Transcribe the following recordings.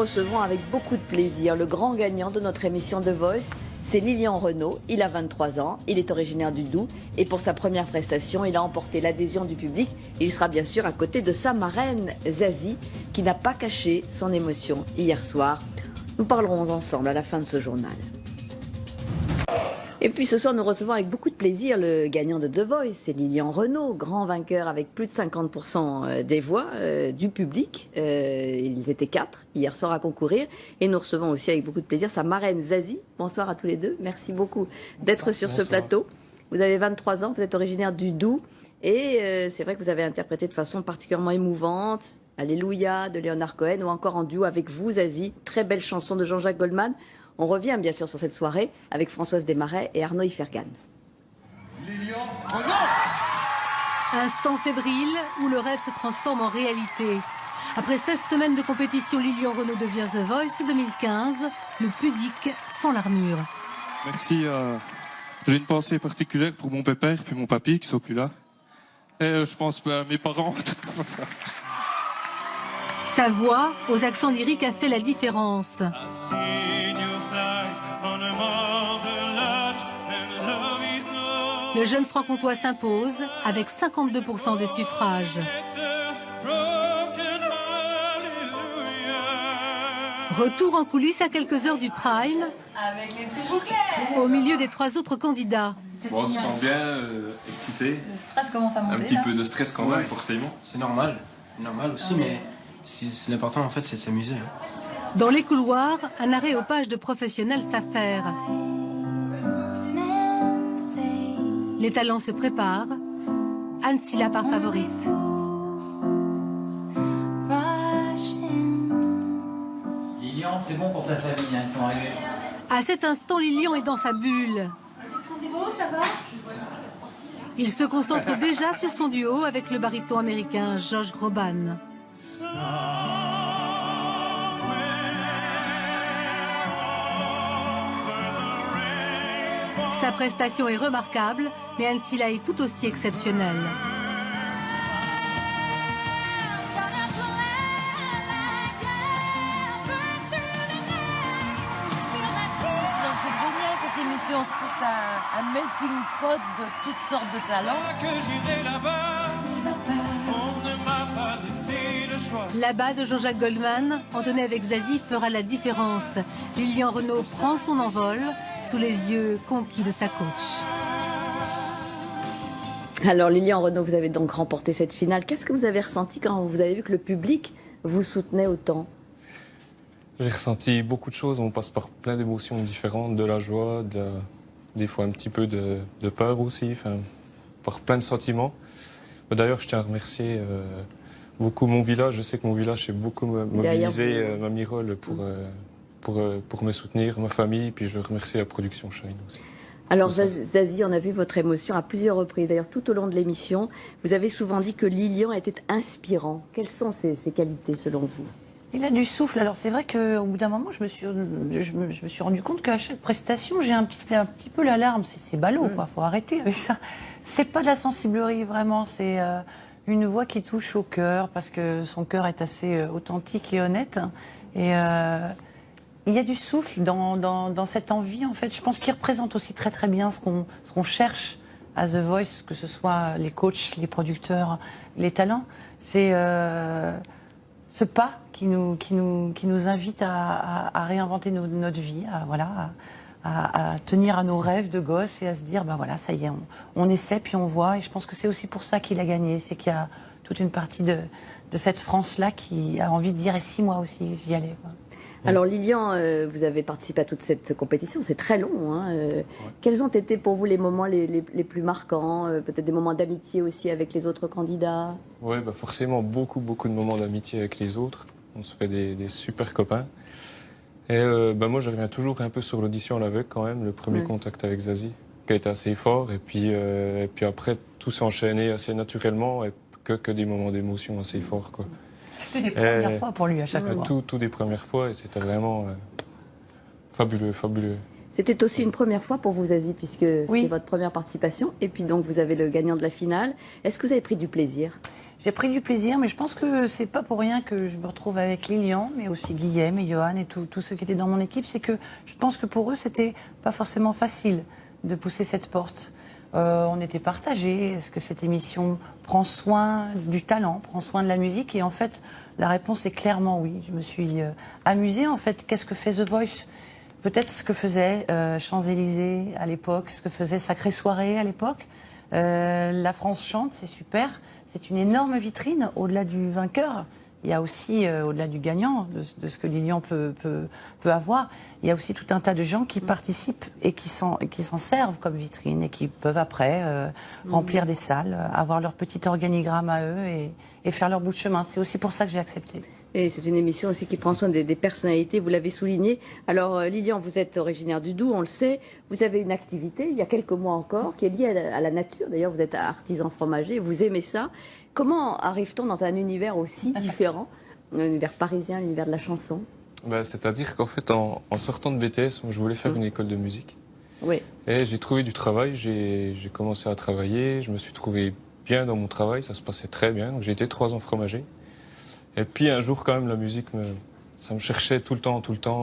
recevons avec beaucoup de plaisir le grand gagnant de notre émission The Voice. C'est Lilian Renaud, il a 23 ans, il est originaire du Doubs et pour sa première prestation, il a emporté l'adhésion du public. Il sera bien sûr à côté de sa marraine Zazie qui n'a pas caché son émotion hier soir. Nous parlerons ensemble à la fin de ce journal. Et puis ce soir, nous recevons avec beaucoup de plaisir le gagnant de The Voice, c'est Lilian Renaud, grand vainqueur avec plus de 50% des voix du public. Ils étaient 4 hier soir à concourir. Et nous recevons aussi avec beaucoup de plaisir sa marraine Zazie. Bonsoir à tous les deux. Merci beaucoup d'être sur ce plateau. Vous avez 23 ans, vous êtes originaire du Doubs. Et c'est vrai que vous avez interprété de façon particulièrement émouvante Alléluia de Leonard Cohen ou encore en duo avec vous, Zazie. Très belle chanson de Jean-Jacques Goldman. On revient bien sûr sur cette soirée avec Françoise Desmarais et Arnaud Ifergan. Lilian Renaud. Instant fébrile où le rêve se transforme en réalité. Après 16 semaines de compétition, Lilian Renaud devient The Voice 2015. Le pudique fend l'armure. Merci. J'ai une pensée particulière pour mon pépère puis mon papy qui sont plus là. Et je pense à mes parents. Sa voix, aux accents lyriques, a fait la différence. Le jeune franc-comtois s'impose avec 52% des suffrages. Retour en coulisses à quelques heures du prime, avec les petits bouclets, au milieu des 3 autres candidats. Bon, on se sent bien excité. Le stress commence à monter. Un petit là. peu de stress quand même, forcément. C'est normal aussi, mais l'important en fait c'est de s'amuser. Dans les couloirs, un arrêt aux pages de professionnels s'affaire. Les talents se préparent. Annecy la part favorite. Lilian, c'est bon pour ta famille, hein, ils sont arrivés. À cet instant, Lilian est dans sa bulle. Il se concentre déjà sur son duo avec le baryton américain Josh Groban. Sa prestation est remarquable, mais Ancilla est tout aussi exceptionnelle. Cette émission, c'est un melting pot de toutes sortes de talents. Là-bas de Jean-Jacques Goldman, entonné avec Zazie, fera la différence. Lilian Renaud prend son envol sous les yeux conquis de sa coach. Alors Lilian Renaud, vous avez donc remporté cette finale. Qu'est-ce que vous avez ressenti quand vous avez vu que le public vous soutenait autant ? J'ai ressenti beaucoup de choses. On passe par plein d'émotions différentes, de la joie, des fois un petit peu de peur aussi, par plein de sentiments. D'ailleurs, je tiens à remercier beaucoup mon village. Je sais que mon village s'est beaucoup mobilisé, Mamie Roll, pour me soutenir, ma famille, puis je remercie la production Shine aussi. Alors Zazie, on a vu votre émotion à plusieurs reprises. D'ailleurs, tout au long de l'émission, vous avez souvent dit que Lilian était inspirant. Quelles sont ses qualités selon vous ? Il a du souffle. Alors c'est vrai qu'au bout d'un moment, je me suis rendu compte qu'à chaque prestation, j'ai un petit peu la larme. C'est ballot, quoi. Faut arrêter avec ça. C'est pas de la sensiblerie, vraiment. C'est une voix qui touche au cœur, parce que son cœur est assez authentique et honnête. Et il y a du souffle dans cette envie, en fait. Je pense qu'il représente aussi très très bien ce qu'on cherche à The Voice, que ce soit les coachs, les producteurs, les talents. C'est ce pas qui nous invite à réinventer notre vie, à tenir à nos rêves de gosse et à se dire, ben voilà, ça y est, on essaie puis on voit. Et je pense que c'est aussi pour ça qu'il a gagné, c'est qu'il y a toute une partie de cette France-là qui a envie de dire, et si moi aussi j'y allais, quoi. Alors Lilian, vous avez participé à toute cette compétition, c'est très long. Hein. Quels ont été pour vous les moments les plus marquants, peut-être des moments d'amitié aussi avec les autres candidats ? Oui, forcément beaucoup de moments d'amitié avec les autres. On se fait des super copains. Et moi, je reviens toujours un peu sur l'audition à l'aveugle quand même, le premier contact avec Zazie, qui a été assez fort. Et puis après, tout s'est enchaîné assez naturellement, et que des moments d'émotion assez forts, quoi. C'était des premières fois pour lui à chaque fois. Tout des premières fois, et c'était vraiment fabuleux. C'était aussi une première fois pour vous, Zazie, puisque c'était votre première participation. Et puis donc, vous avez le gagnant de la finale. Est-ce que vous avez pris du plaisir? J'ai pris du plaisir, mais je pense que c'est pas pour rien que je me retrouve avec Lilian, mais aussi Guillaume et Johan et tous ceux qui étaient dans mon équipe. C'est que je pense que pour eux, c'était pas forcément facile de pousser cette porte. On était partagés. Est-ce que cette émission prend soin du talent, prend soin de la musique? Et en fait, la réponse est clairement oui. Je me suis amusée. En fait, qu'est-ce que fait The Voice? Peut-être ce que faisait Champs-Élysées à l'époque, ce que faisait Sacrée Soirée à l'époque. La France chante, c'est super. C'est une énorme vitrine. Au-delà du vainqueur, il y a aussi, au-delà du gagnant, de ce que Lilian peut avoir, il y a aussi tout un tas de gens qui participent et qui s'en servent comme vitrine et qui peuvent après remplir des salles, avoir leur petit organigramme à eux et faire leur bout de chemin. C'est aussi pour ça que j'ai accepté. Et c'est une émission aussi qui prend soin des personnalités, vous l'avez souligné. Alors Lilian, vous êtes originaire du Doubs, on le sait. Vous avez une activité, il y a quelques mois encore, qui est liée à la nature. D'ailleurs, vous êtes artisan fromager, vous aimez ça. Comment arrive-t-on dans un univers aussi différent, l'univers parisien, l'univers de la chanson? C'est-à-dire qu'en fait, en sortant de BTS, moi, je voulais faire une école de musique. Oui. Et j'ai trouvé du travail, j'ai commencé à travailler, je me suis trouvé bien dans mon travail, ça se passait très bien. Donc j'ai été 3 ans fromager. Et puis un jour, quand même, la musique, ça me cherchait tout le temps.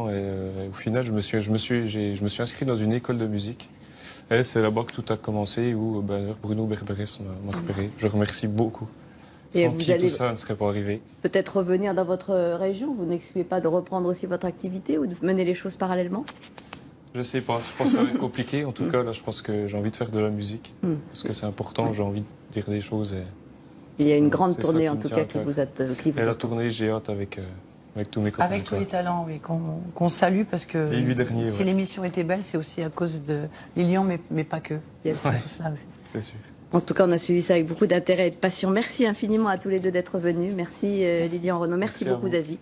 Et au final, je me suis inscrit dans une école de musique. Et c'est là-bas que tout a commencé, où Bruno Berberis m'a repéré. Je remercie beaucoup. Et Sans vous qui allez tout ça ne serait pas arrivé. peut-être revenir dans votre région. Vous n'excluez pas de reprendre aussi votre activité ou de mener les choses parallèlement? Je sais pas, je pense que ça va être compliqué. En tout cas, là, je pense que j'ai envie de faire de la musique. Parce que c'est important, j'ai envie de dire des choses. Il y a une grande C'est tournée, ça en qui tout me cas, tient à qui vous attend. Et la tournée, j'ai hâte avec tous mes copains. Avec tous les talents, oui, qu'on salue, parce que Les 8 derniers, si l'émission était belle, c'est aussi à cause de Lilian, mais pas que. Yes. C'est tout cela aussi. C'est sûr. En tout cas, on a suivi ça avec beaucoup d'intérêt et de passion. Merci infiniment à tous les deux d'être venus. Merci Lilian Renaud. Merci à beaucoup vous. Zazie.